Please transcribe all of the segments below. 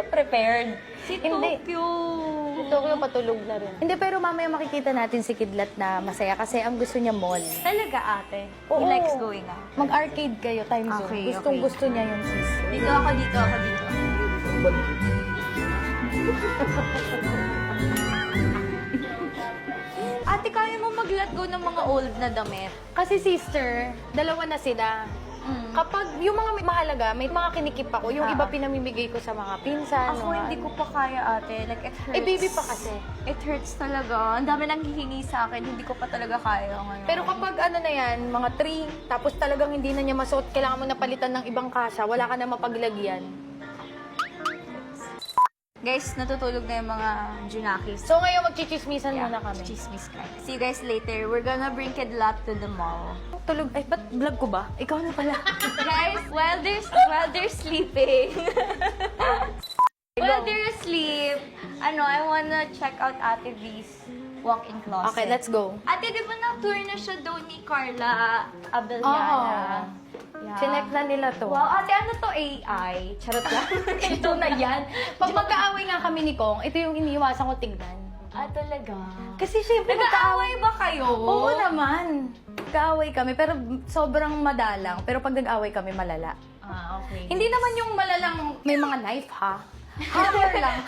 sila prepared. Si Hindi. Tokyo. Si Tokyo patulog na rin. Hindi, pero mamaya makikita natin si Kidlat na masaya kasi ang gusto niya mall. Talaga, ate? He Oo. likes going out. Mag-arcade kayo, time zone. Okay, Gustong-gusto niya yung sis. Dito ako, dito ako, dito. Ate, kaya mo mag-let go ng mga old na damit? Kasi sister, dalawa na sila. Kapag yung mga mahalaga, may mga kinikip ako. Yung iba pinamimigay ko sa mga pinsan. Ako, hindi ko pa kaya, ate. Like, it hurts. Eh, baby pa kasi. It hurts talaga. Ang dami nang hihingi sa akin. Hindi ko pa talaga kaya ngayon. Pero kapag ano na yan, mga 3, tapos talagang hindi na niya masuot, kailangan mo na palitan ng ibang kasya, wala ka na mapaglagyan. Guys, natutulog na yung mga Junakis. So ngayon, magchichismisan muna kami. Chismis ka. See you guys later. We're gonna bring Kidlat to the mall. Tulog, ay, ba't vlog ko ba? Ikaw na pala. Guys, while they're sleeping, while they're asleep, I wanna check out Ate V's walk-in closet. Okay, let's go. Ate, di ba na-tour na siya doon ni Carla Abellana? Yeah. Chinek na nila to. Wow, ate, ano to AI? Charot lang. Ito na yan. Pag magkaaway nga kami ni Kong, ito yung iniiwasan ko tignan. Ah, talaga? Kasi syempre, Nag-aaway ba kayo? Oo naman. Nag-aaway kami, pero sobrang madalang. Pero pag nag-aaway kami, malala. Ah, okay. Hindi naman yung malalang may mga knife, ha? Hammer lang.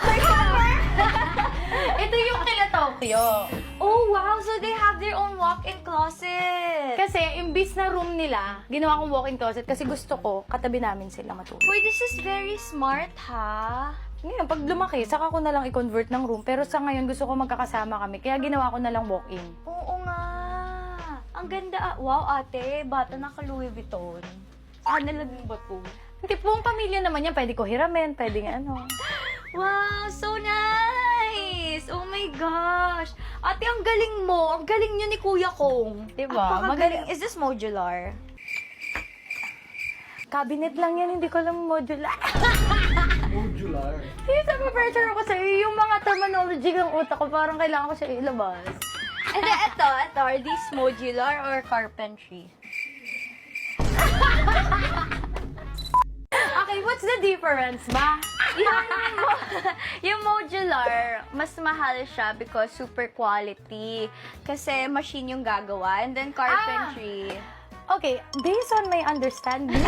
Ito yung kila Tokyo. Oh, wow! So they have their own walk-in closet. Kasi, imbis na room nila, ginawa kong walk-in closet kasi gusto ko, katabi namin sila matulog. Boy, this is very smart, ha? Ngayon, pag lumaki, saka ko na lang i-convert ng room. Pero sa ngayon, gusto ko magkakasama kami. Kaya ginawa ko na lang walk-in. Oo nga. Ang ganda. Wow, ate. Bata na ka Louis Vuitton. Saan nalagyan ba to? Hindi, buong pamilya naman yan. Pwede ko hiramin, pwede nga ano. Wow, so nice! Oh my gosh! Ate, ang galing mo. Ang galing niyo ni Kuya Kong. Diba? Apakagaling. Is this modular? Cabinet lang yan, hindi ko lang modular. Modular. Yung sabi pressure ako sa'yo, yung mga terminology ng utak ko, parang kailangan ko siya ilabas. And then, ito. Are these modular or carpentry? Okay, what's the difference ba? Yung modular, mas mahal siya because super quality. Kasi machine yung gagawa. And then carpentry. Okay, based on my understanding.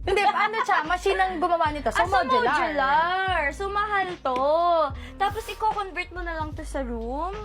Hindi, ano siya? Machine ang gumawa nito. So, modular. So, mahal to. Tapos, i-convert mo na lang to sa room.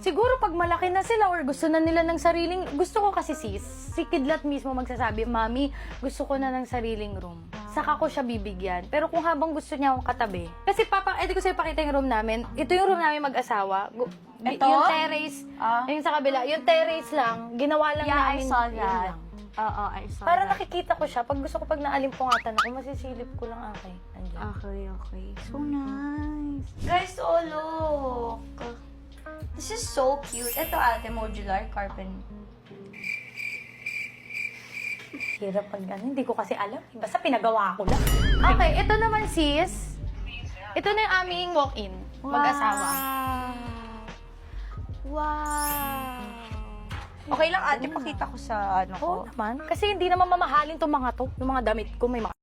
Siguro pag malaki na sila or gusto na nila ng sariling... Gusto ko kasi si Kidlat mismo magsasabi, Mami, gusto ko na ng sariling room. Saka ko siya bibigyan. Pero kung habang gusto niya akong katabi. Kasi edi ko sa'yo pakita yung room namin. Ito yung room namin mag-asawa. Ito? Yung terrace. Yung sa kabila. Yung terrace lang. Ginawa lang Yeah, namin. I saw yun that. lang. Oo, I saw Para that. nakikita ko siya. Pag gusto ko pag naalimpungatan ako, masisilip ko lang okay. Andiyan. Okay. So nice. Guys, oh look. This is so cute. Ito ate, modular carpet. Hirap pag ano, hindi ko kasi alam. Basta pinagawa ko lang. Okay, ito naman sis. Ito na yung aming walk-in. Mag-asawa. Wow. Okay lang ate, pakita ko sa ano ko. Oo naman. Kasi hindi naman mamahalin itong mga to. Yung mga damit ko may mga